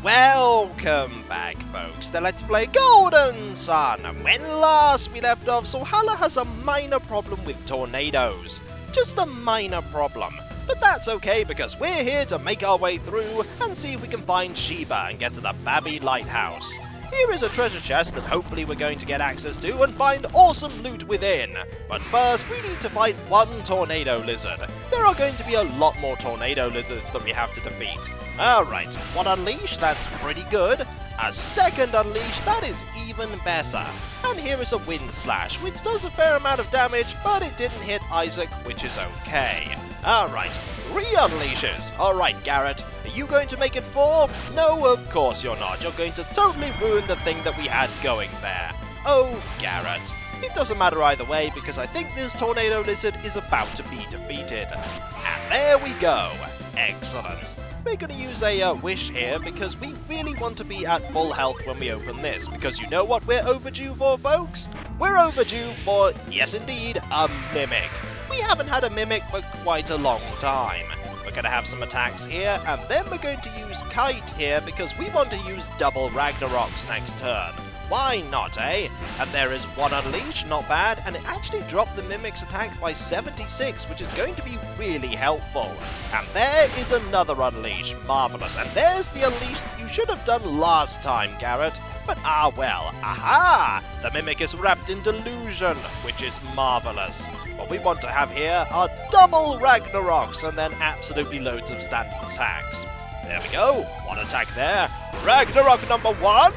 Welcome back, folks, to Let's Play Golden Sun. When last we left off, Suhalla has a minor problem with tornadoes. Just a minor problem. But that's okay, because we're here to make our way through and see if we can find Sheba and get to the Babby Lighthouse. Here is a treasure chest that hopefully we're going to get access to and find awesome loot within. But first, we need to fight one tornado lizard. There are going to be a lot more tornado lizards that we have to defeat. Alright, one unleash, that's pretty good. A second unleash, that is even better. And here is a wind slash, which does a fair amount of damage, but it didn't hit Isaac, which is okay. Alright, 3 unleashes. Alright, Garrett, are you going to make it 4? No, of course you're not. You're going to totally ruin the thing that we had going there. Oh, Garrett. It doesn't matter either way, because I think this tornado lizard is about to be defeated. And there we go. Excellent. We're going to use a wish here, because we really want to be at full health when we open this, because you know what we're overdue for, folks? We're overdue for, yes indeed, a Mimic. We haven't had a Mimic for quite a long time. We're going to have some attacks here, and then we're going to use Kite here, because we want to use double Ragnaroks next turn. Why not, eh? And there is 1 unleash, not bad, and it actually dropped the Mimic's attack by 76, which is going to be really helpful. And there is another unleash, marvellous. And there's the unleash that you should have done last time, Garrett. But well, aha! The Mimic is wrapped in delusion, which is marvellous. What we want to have here are double Ragnaroks, and then absolutely loads of standard attacks. There we go, 1 attack there. Ragnarok number 1!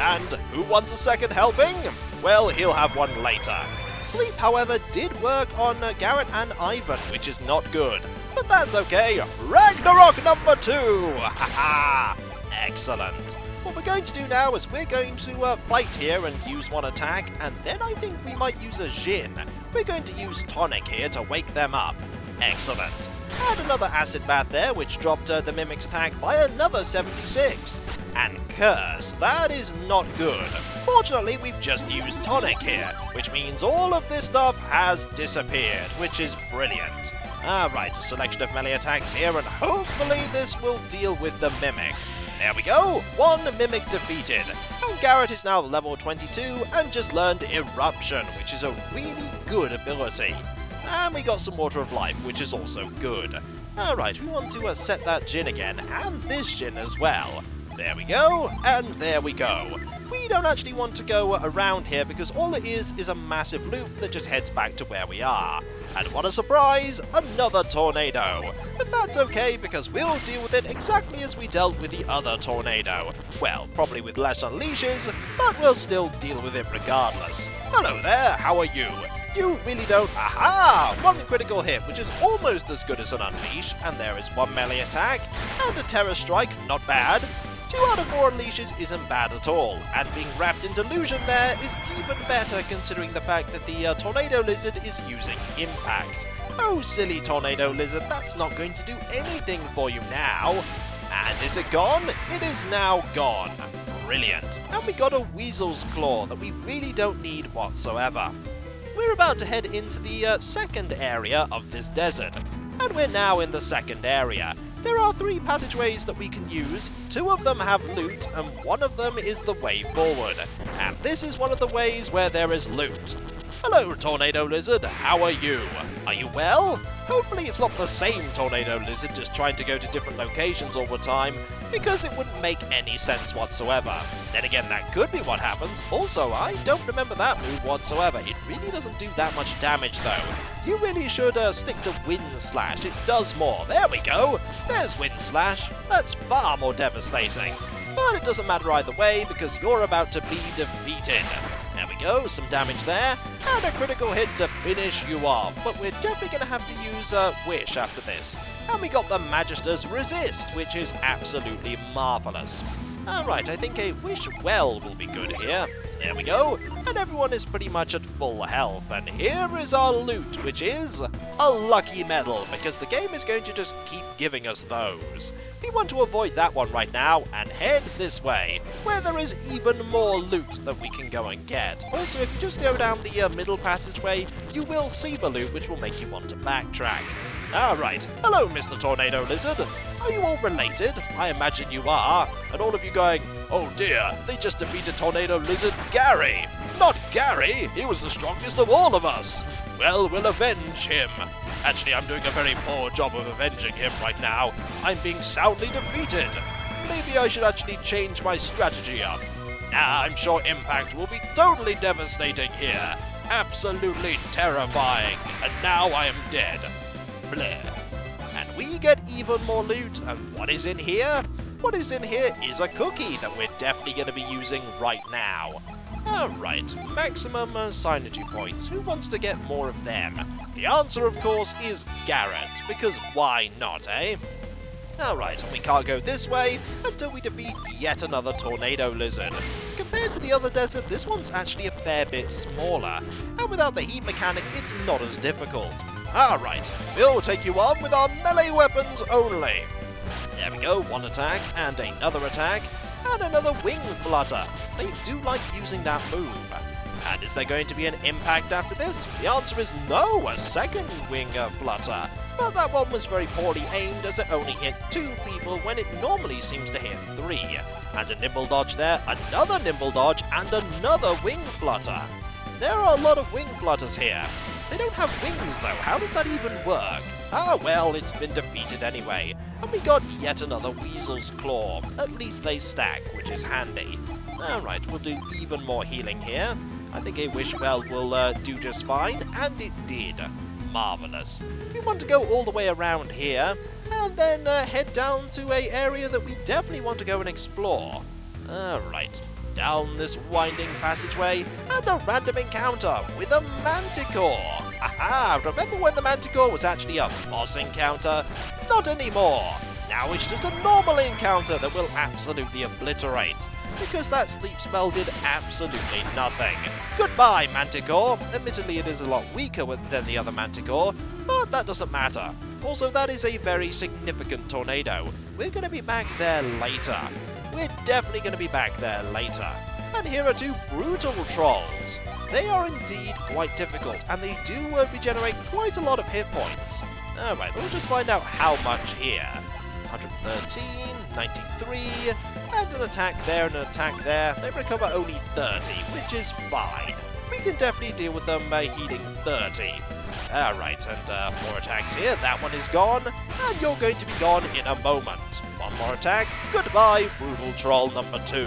And who wants a second helping? Well, he'll have one later. Sleep, however, did work on Garrett and Ivan, which is not good. But that's okay. Ragnarok number 2! Haha! Excellent. What we're going to do now is we're going to fight here and use 1 attack, and then I think we might use a Djinn. We're going to use Tonic here to wake them up. Excellent. And another acid bath there, which dropped the Mimic's attack by another 76. And Curse, that is not good. Fortunately, we've just used Tonic here, which means all of this stuff has disappeared, which is brilliant. Alright, a selection of melee attacks here, and hopefully this will deal with the Mimic. There we go, 1 Mimic defeated. And Garrett is now level 22 and just learned Eruption, which is a really good ability. And we got some Water of Life, which is also good. Alright, we want to set that Djinn again, and this Djinn as well. There we go, and there we go. We don't actually want to go around here, because all it is a massive loop that just heads back to where we are. And what a surprise, another tornado. But that's okay, because we'll deal with it exactly as we dealt with the other tornado. Well, probably with less unleashes, but we'll still deal with it regardless. Hello there, how are you? You really don't. Aha! 1 critical hit, which is almost as good as an unleash, and there is 1 melee attack, and a terror strike, not bad. 2 out of 4 unleashes isn't bad at all, and being wrapped in delusion there is even better considering the fact that the tornado lizard is using impact. Oh, silly tornado lizard, that's not going to do anything for you now. And is it gone? It is now gone. Brilliant. And we got a Weasel's Claw that we really don't need whatsoever. We're about to head into the second area of this desert, and we're now in the second area. There are 3 passageways that we can use, 2 of them have loot, and 1 of them is the way forward. And this is one of the ways where there is loot. Hello, Tornado Lizard, how are you? Are you well? Hopefully it's not the same Tornado Lizard just trying to go to different locations all the time, because it wouldn't make any sense whatsoever. Then again, that could be what happens. Also, I don't remember that move whatsoever. It really doesn't do that much damage, though. You really should stick to Wind Slash. It does more. There we go. There's Wind Slash. That's far more devastating. But it doesn't matter either way, because you're about to be defeated. There we go, some damage there, and a critical hit to finish you off. But we're definitely going to have to use Wish after this. And we got the Magister's Resist, which is absolutely marvellous. Alright, I think a Wish Well will be good here. There we go, and everyone is pretty much at full health. And here is our loot, which is a lucky medal, because the game is going to just keep giving us those. We want to avoid that one right now and head this way, where there is even more loot that we can go and get. Also, if you just go down the middle passageway, you will see the loot, which will make you want to backtrack. Alright, hello Mr. Tornado Lizard. Are you all related? I imagine you are. And all of you going, oh dear, they just defeated Tornado Lizard Gary. Not Gary, he was the strongest of all of us. Well, we'll avenge him. Actually, I'm doing a very poor job of avenging him right now. I'm being soundly defeated. Maybe I should actually change my strategy up. Nah, I'm sure Impact will be totally devastating here. Absolutely terrifying. And now I am dead. Bleh. And we get even more loot. And what is in here? What is in here is a cookie that we're definitely going to be using right now. Alright, maximum psynergy points. Who wants to get more of them? The answer, of course, is Garrett, because why not, eh? Alright, and we can't go this way until we defeat yet another Tornado Lizard. Compared to the other desert, this one's actually a fair bit smaller, and without the heat mechanic, it's not as difficult. Alright, we'll take you on with our melee weapons only. There we go, one attack, and another attack, and another wing flutter. They do like using that move. And is there going to be an impact after this? The answer is no, a second wing flutter. But that one was very poorly aimed as it only hit 2 people when it normally seems to hit 3. And a nimble dodge there, another nimble dodge, and another wing flutter. There are a lot of wing flutters here. They don't have wings though, how does that even work? Ah well, it's been defeated anyway. And we got yet another Weasel's Claw. At least they stack, which is handy. Alright, we'll do even more healing here. I think a Wish Well will do just fine, and it did. Marvellous. We want to go all the way around here, and then head down to an area that we definitely want to go and explore. Alright, down this winding passageway, and a random encounter with a Manticore. Aha! Remember when the Manticore was actually a boss encounter? Not anymore! Now it's just a normal encounter that will absolutely obliterate, because that sleep spell did absolutely nothing. Goodbye, Manticore! Admittedly, it is a lot weaker than the other Manticore, but that doesn't matter. Also, that is a very significant tornado. We're going to be back there later. We're definitely going to be back there later. And here are 2 brutal trolls. They are indeed quite difficult, and they do regenerate quite a lot of hit points. Alright, we'll just find out how much here. 113, 93, and an attack there and an attack there. They recover only 30, which is fine. We can definitely deal with them healing 30. Alright, and more attacks here. That one is gone, and you're going to be gone in a moment. One more attack. Goodbye, brutal troll number 2.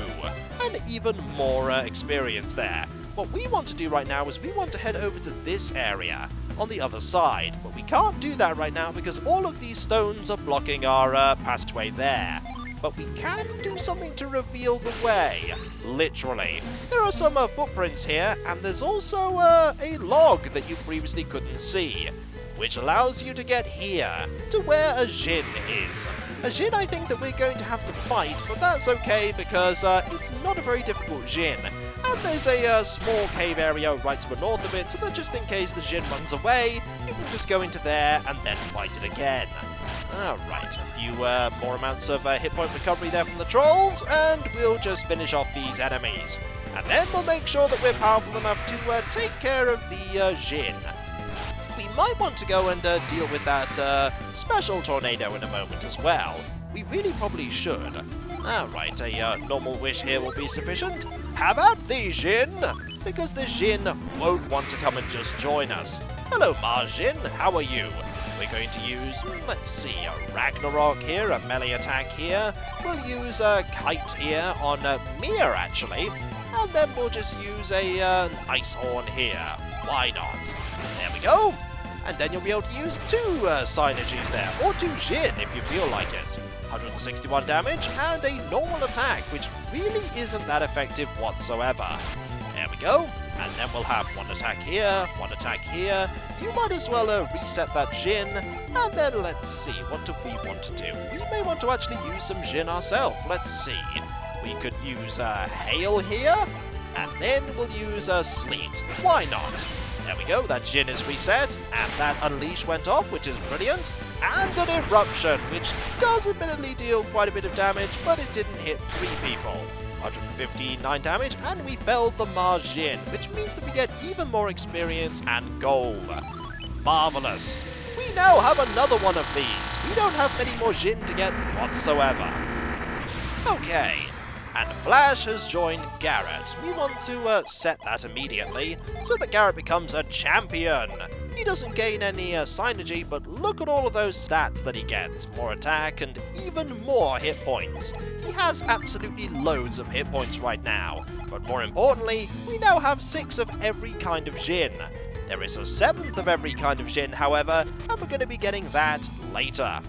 And even more experience there. What we want to do right now is we want to head over to this area on the other side, but we can't do that right now because all of these stones are blocking our passageway there. But we can do something to reveal the way, literally. There are some footprints here, and there's also a log that you previously couldn't see, which allows you to get here, to where a Djinn is. A Djinn I think that we're going to have to fight, but that's okay because it's not a very difficult Djinn. And there's a small cave area right to the north of it, so that just in case the Djinn runs away, you can just go into there and then fight it again. Alright, a few more amounts of hit point recovery there from the trolls, and we'll just finish off these enemies. And then we'll make sure that we're powerful enough to take care of the Djinn. We might want to go and deal with that special tornado in a moment as well. We really probably should. Alright, a normal wish here will be sufficient. Have at thee, Djinn! Because the Djinn won't want to come and just join us. Hello, Djinn, how are you? We're going to use, let's see, a Ragnarok here, a melee attack here. We'll use a Kite here on Mia, actually. And then we'll just use a Ice Horn here. Why not? There we go. And then you'll be able to use 2 Psynergies there, or 2 Djinn if you feel like it. 161 damage, and a normal attack, which really isn't that effective whatsoever. There we go. And then we'll have 1 attack here, 1 attack here. You might as well reset that Djinn, and then let's see, what do we want to do? We may want to actually use some Djinn ourselves. Let's see. We could use Hail here, and then we'll use Sleet. Why not? There we go, that Djinn is reset, and that Unleash went off, which is brilliant. And an Eruption, which does admittedly deal quite a bit of damage, but it didn't hit 3 people. 159 damage, and we felled the Djinn, which means that we get even more experience and gold. Marvellous. We we now have another one of these. We don't have many more Djinn to get whatsoever. Okay, and Flash has joined Garrett. We want to set that immediately, so that Garrett becomes a champion. He doesn't gain any psynergy, but look at all of those stats that he gets. More attack and even more hit points. He has absolutely loads of hit points right now, but more importantly, we now have 6 of every kind of Djinn. There is a 7th of every kind of Djinn, however, and we're going to be getting that later.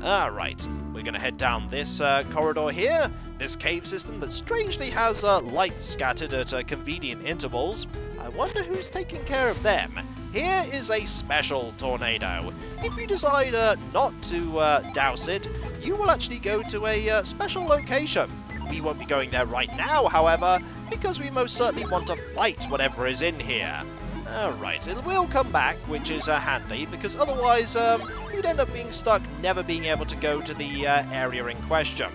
Alright, we're going to head down this corridor here, this cave system that strangely has light scattered at convenient intervals. I wonder who's taking care of them. Here is a special tornado. If you decide not to douse it, you will actually go to a special location. We won't be going there right now, however, because we most certainly want to fight whatever is in here. Alright, it will come back, which is handy, because otherwise we'd end up being stuck never being able to go to the area in question.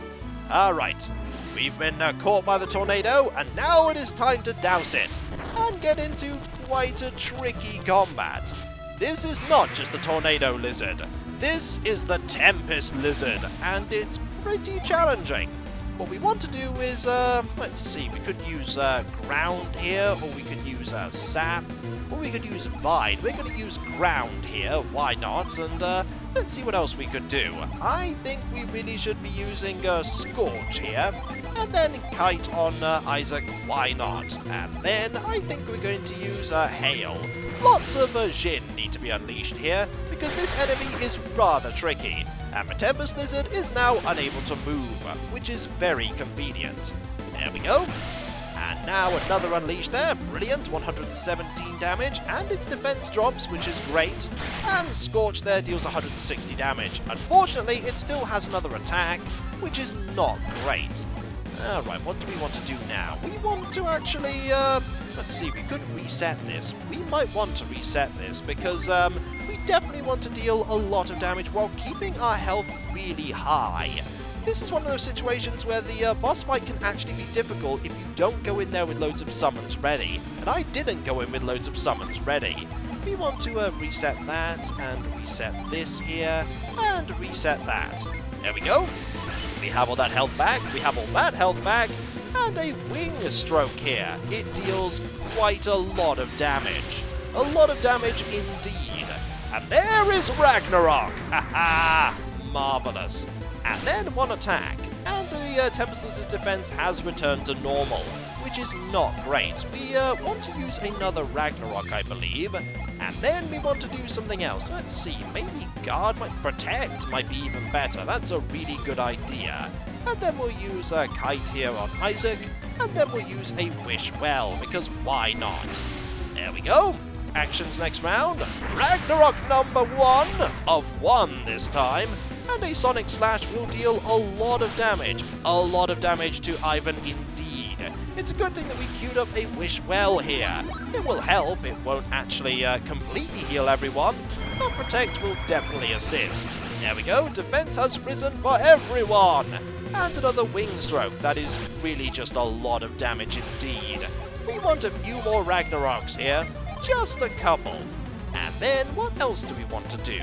Alright, we've been caught by the tornado, and now it is time to douse it, and get into quite a tricky combat. This is not just the tornado lizard, this is the Tempest lizard, and it's pretty challenging. What we want to do is, let's see, we could use ground here, or we could use sap, or we could use vine. We're going to use ground here, why not, and let's see what else we could do. I think we really should be using Scorch here, and then Kite on Isaac, why not, and then I think we're going to use Hail. Lots of Djinn need to be unleashed here, because this enemy is rather tricky, and the Tempest Lizard is now unable to move, which is very convenient. There we go. And now another unleash there, brilliant, 117 damage, and its defense drops, which is great, and Scorch there deals 160 damage. Unfortunately, it still has another attack, which is not great. Alright, what do we want to do now? We want to actually, let's see, we could reset this. We might want to reset this, because we definitely want to deal a lot of damage while keeping our health really high. This is one of those situations where the boss fight can actually be difficult if you don't go in there with loads of summons ready, and I didn't go in with loads of summons ready. We want to reset that, and reset this here, and reset that. There we go. We have all that health back, we have all that health back, and a wing stroke here. It deals quite a lot of damage. A lot of damage indeed. And there is Ragnarok! Haha! Marvellous. And then one attack, and the Tempest Lizard's defense has returned to normal, which is not great. We want to use another Ragnarok, I believe, and then we want to do something else. Let's see, maybe Guard Protect might be even better. That's a really good idea. And then we'll use a Kite here on Isaac, and then we'll use a Wish Well, because why not? There we go. Actions next round. Ragnarok number 1 of 1 this time. And a Sonic Slash will deal a lot of damage. A lot of damage to Ivan indeed. It's a good thing that we queued up a Wish Well here. It will help, it won't actually completely heal everyone, but Protect will definitely assist. There we go, defense has risen for everyone! And another Wing Stroke, that is really just a lot of damage indeed. We want a few more Ragnaroks here, just a couple. And then, what else do we want to do?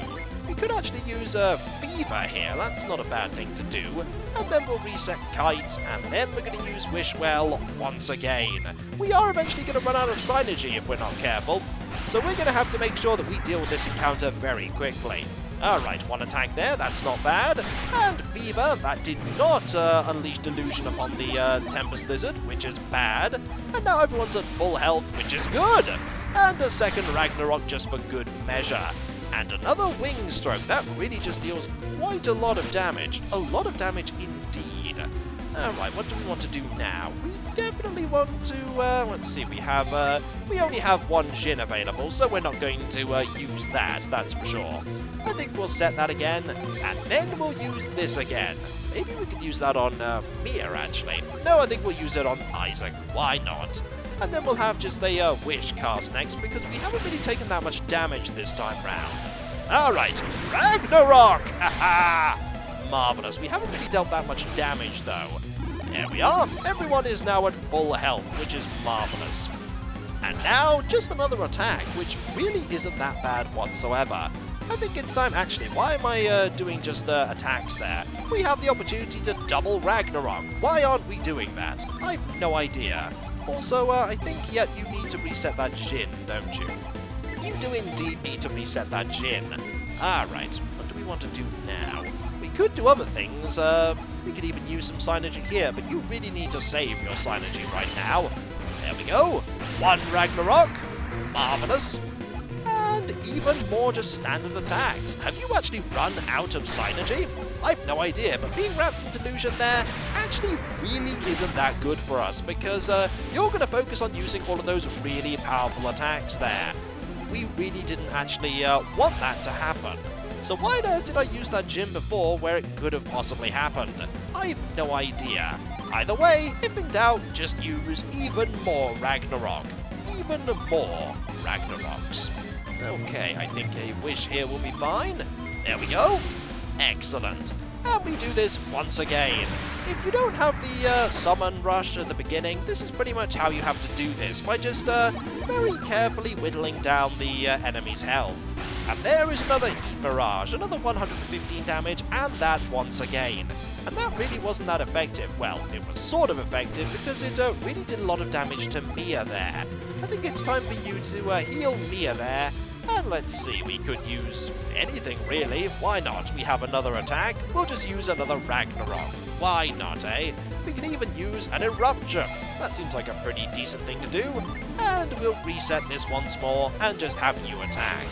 We could actually use a Fever here, that's not a bad thing to do. And then we'll reset Kite, and then we're going to use Wish Well once again. We are eventually going to run out of Psynergy if we're not careful, so we're going to have to make sure that we deal with this encounter very quickly. Alright, one attack there, that's not bad. And Fever, that did not unleash Delusion upon the Tempest Lizard, which is bad. And now everyone's at full health, which is good. And a second Ragnarok just for good measure. And another Wing Stroke, that really just deals quite a lot of damage. A lot of damage indeed. Alright, what do we want to do now? We definitely want to, let's see, we only have one Djinn available, so we're not going to use that, that's for sure. I think we'll set that again, and then we'll use this again. Maybe we could use that on Mia, actually. No, I think we'll use it on Isaac. Why not? And then we'll have just a Wish cast next, because we haven't really taken that much damage this time round. Alright, Ragnarok! Haha! Marvellous. We haven't really dealt that much damage, though. There we are. Everyone is now at full health, which is marvellous. And now, just another attack, which really isn't that bad whatsoever. I think it's time, actually, why am I doing just attacks there? We have the opportunity to double Ragnarok. Why aren't we doing that? I've no idea. Also, I think, yeah, you need to reset that Djinn, don't you? You do indeed need to reset that Djinn. Alright, what do we want to do now? We could do other things, we could even use some psynergy here, but you really need to save your psynergy right now. There we go. One Ragnarok. Marvellous. And even more just standard attacks. Have you actually run out of psynergy? I've no idea, but being wrapped in delusion there actually really isn't that good for us, because you're going to focus on using all of those really powerful attacks there. We really didn't actually want that to happen. So why did I use that Djinn before where it could have possibly happened? I've no idea. Either way, if in doubt, just use even more Ragnarok. Even more Ragnaroks. Okay, I think a wish here will be fine. There we go. Excellent. And we do this once again. If you don't have the summon rush at the beginning, this is pretty much how you have to do this, by just very carefully whittling down the enemy's health. And there is another Heat Mirage, another 115 damage, and that once again. And that really wasn't that effective. Well, it was sort of effective because it really did a lot of damage to Mia there. I think it's time for you to heal Mia there. And let's see, we could use anything really. Why not? We have another attack. We'll just use another Ragnarok. Why not, eh? We can even use an Eruption. That seems like a pretty decent thing to do. And we'll reset this once more and just have you attack.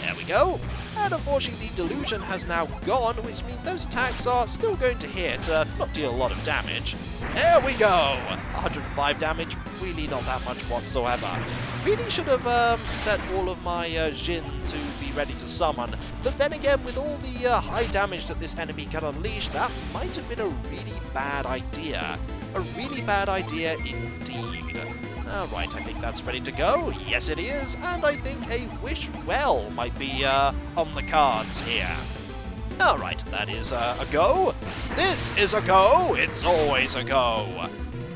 There we go. And unfortunately the delusion has now gone, which means those attacks are still going to hit, not deal a lot of damage. There we go! 105 damage, really not that much whatsoever. Really should have set all of my Djinn to be ready to summon, but then again, with all the high damage that this enemy can unleash, that might have been a really bad idea. A really bad idea indeed. Alright, I think that's ready to go. Yes, it is. And I think a Wish Well might be on the cards here. Alright, that is a go. This is a go. It's always a go.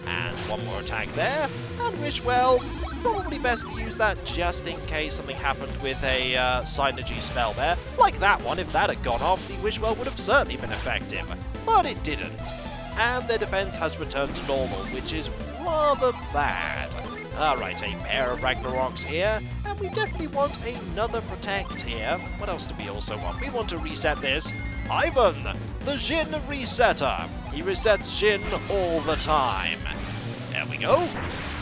And one more attack there. And Wish Well, probably best to use that just in case something happened with a Psynergy spell there. Like that one, if that had gone off, the Wish Well would have certainly been effective. But it didn't. And their defense has returned to normal, which is rather bad. Alright, a pair of Ragnaroks here, and we definitely want another Protect here. What else do we also want? We want to reset this. Ivan, the Djinn Resetter. He resets Djinn all the time. There we go.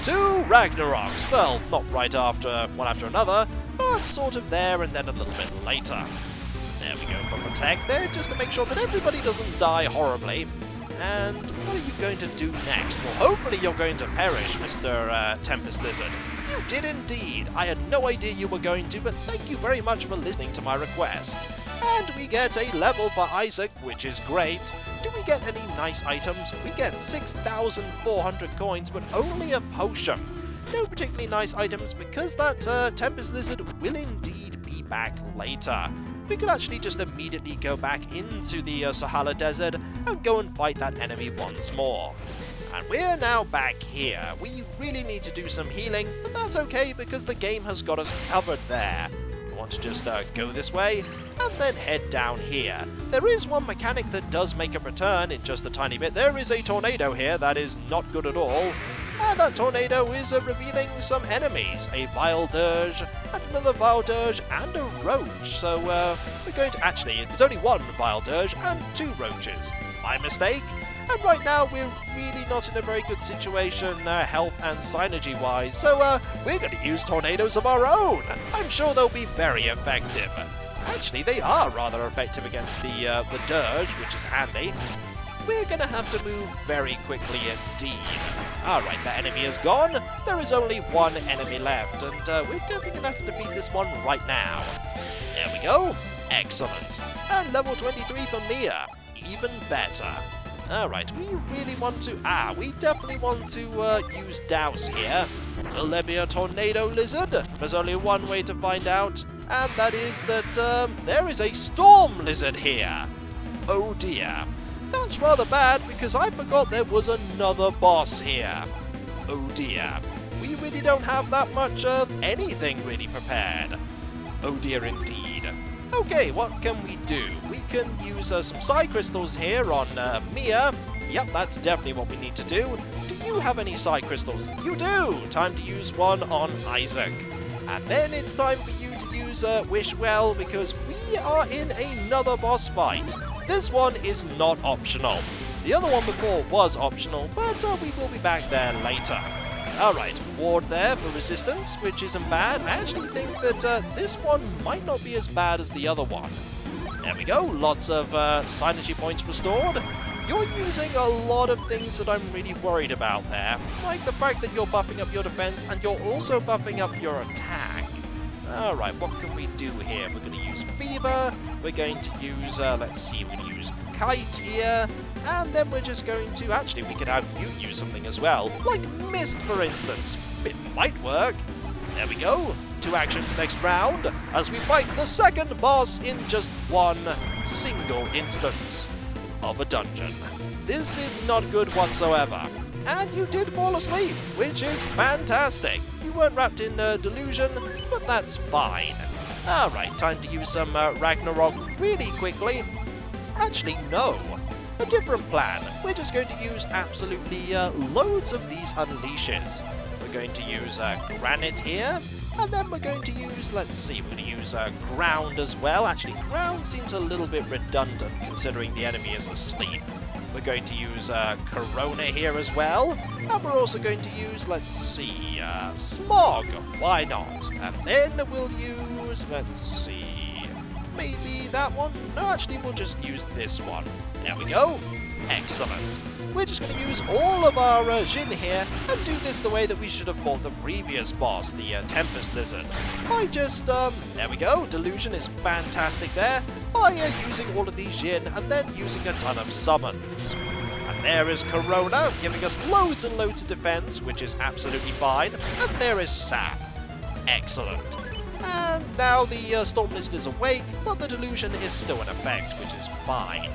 2 Ragnaroks. Well, not right after one after another, but sort of there and then a little bit later. There we go for Protect there, just to make sure that everybody doesn't die horribly. And what are you going to do next? Well, hopefully you're going to perish, Mr. Tempest Lizard. You did indeed. I had no idea you were going to, but thank you very much for listening to my request. And we get a level for Isaac, which is great. Do we get any nice items? We get 6,400 coins, but only a potion. No particularly nice items, because that Tempest Lizard will indeed be back later. We could actually just immediately go back into the Sahala Desert and go and fight that enemy once more. And we're now back here. We really need to do some healing, but that's okay because the game has got us covered there. I want to just go this way and then head down here. There is one mechanic that does make a return in just a tiny bit. There is a tornado here that is not good at all. And that tornado is revealing some enemies. A Vile Dirge, another Vile Dirge, and a Roach. So we're going to... Actually, there's only one Vile Dirge and 2 Roaches. My mistake. And right now, we're really not in a very good situation, health and synergy-wise. So we're going to use tornadoes of our own. I'm sure they'll be very effective. Actually, they are rather effective against the Dirge, which is handy. We're going to have to move very quickly indeed. Alright, the enemy is gone. There is only one enemy left, and we're definitely going to have to defeat this one right now. There we go. Excellent. And level 23 for Mia. Even better. Alright, we really want to... we definitely want to use Douse here. Will there be a Tornado Lizard? There's only one way to find out, and that is that there is a Storm Lizard here. Oh dear. That's rather bad, because I forgot there was another boss here. Oh dear. We really don't have that much of anything really prepared. Oh dear indeed. Okay, what can we do? We can use some Psy Crystals here on Mia. Yep, that's definitely what we need to do. Do you have any Psy Crystals? You do! Time to use one on Isaac. And then it's time for you to use Wish Well, because we are in another boss fight. This one is not optional. The other one before was optional, but we will be back there later. Alright, ward there for resistance, which isn't bad. I actually think that this one might not be as bad as the other one. There we go, lots of synergy points restored. You're using a lot of things that I'm really worried about there, like the fact that you're buffing up your defense and you're also buffing up your attack. Alright, what can we do here? We're going to use Fever, we're going to use, let's see, we're going to use Kite here, and then we're just going to, actually we could have you use something as well, like Mist for instance. It might work. There we go, 2 actions next round, as we fight the second boss in just one single instance of a dungeon. This is not good whatsoever. And you did fall asleep, which is fantastic. You weren't wrapped in delusion, but that's fine. Alright, time to use some Ragnarok really quickly. Actually, no. A different plan. We're just going to use absolutely loads of these unleashes. We're going to use Granite here, and then we're going to use, let's see, we're going to use Ground as well. Actually, Ground seems a little bit redundant considering the enemy is asleep. We're going to use Corona here as well, and we're also going to use, let's see, Smog. Why not? And then we'll use, let's see, maybe that one? No, actually, we'll just use this one. There we go. Excellent. We're just going to use all of our Djinn here and do this the way that we should have fought the previous boss, the Tempest lizard. By just, there we go, Delusion is fantastic there, by using all of these Djinn and then using a ton of summons. And there is Corona, giving us loads and loads of defense, which is absolutely fine, and there is Sap. Excellent. And now the Storm Lizard is awake, but the Delusion is still in effect, which is fine.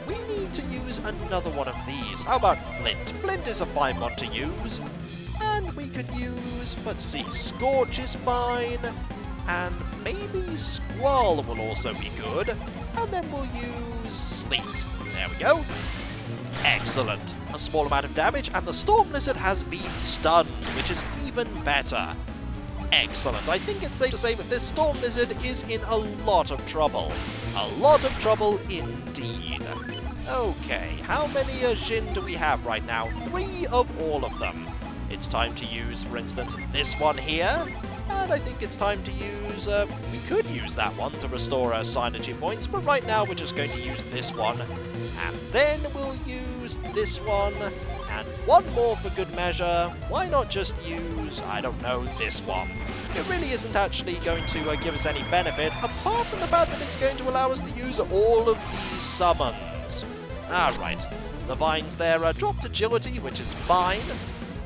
We need to use another one of these. How about Flint? Flint is a fine one to use. And we could use, let's see, Scorch is fine. And maybe Squall will also be good. And then we'll use Sleet. There we go. Excellent. A small amount of damage, and the Storm Lizard has been stunned, which is even better. Excellent. I think it's safe to say that this Storm Lizard is in a lot of trouble. A lot of trouble indeed. Okay, how many Djinn do we have right now? 3 of all of them. It's time to use, for instance, this one here. And I think it's time to use, we could use that one to restore our synergy points, but right now we're just going to use this one. And then we'll use this one, and one more for good measure. Why not just use, I don't know, this one? It really isn't actually going to give us any benefit, apart from the fact that it's going to allow us to use all of these summons. Alright, the vines there dropped agility, which is fine.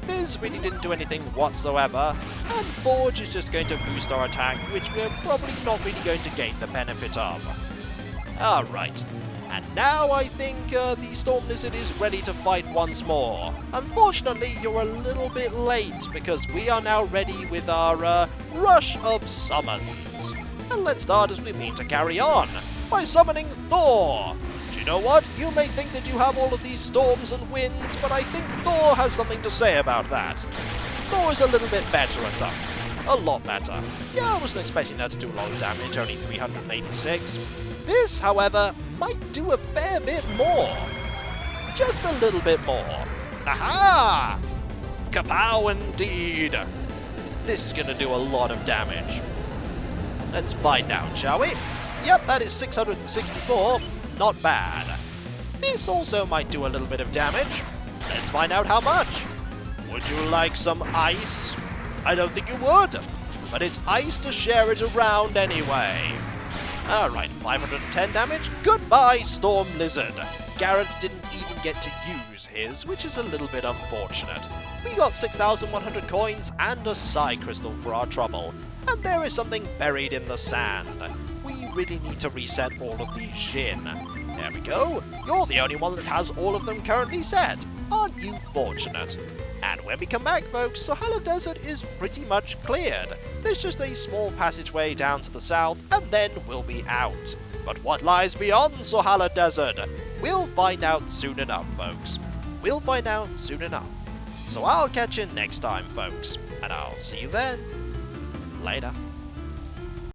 Fizz really didn't do anything whatsoever, and Forge is just going to boost our attack, which we're probably not really going to gain the benefit of. Alright, and now I think the Storm Lizard is ready to fight once more. Unfortunately, you're a little bit late, because we are now ready with our rush of summons. And let's start as we mean to carry on, by summoning Thor. You know what? You may think that you have all of these storms and winds, but I think Thor has something to say about that. Thor is a little bit better at them. A lot better. Yeah, I wasn't expecting that to do a lot of damage, only 386. This, however, might do a fair bit more. Just a little bit more. Aha! Kapow indeed! This is going to do a lot of damage. Let's find out, shall we? Yep, that is 664. Not bad. This also might do a little bit of damage. Let's find out how much. Would you like some ice? I don't think you would, but it's ice to share it around anyway. Alright, 510 damage. Goodbye, Storm Lizard. Garrett didn't even get to use his, which is a little bit unfortunate. We got 6,100 coins and a Psy Crystal for our trouble. And there is something buried in the sand. We really need to reset all of these Djinn. There we go. You're the only one that has all of them currently set. Aren't you fortunate? And when we come back, folks, Sahala Desert is pretty much cleared. There's just a small passageway down to the south, and then we'll be out. But what lies beyond Suhalla Desert? We'll find out soon enough, folks. We'll find out soon enough. So I'll catch you next time, folks. And I'll see you then. Later.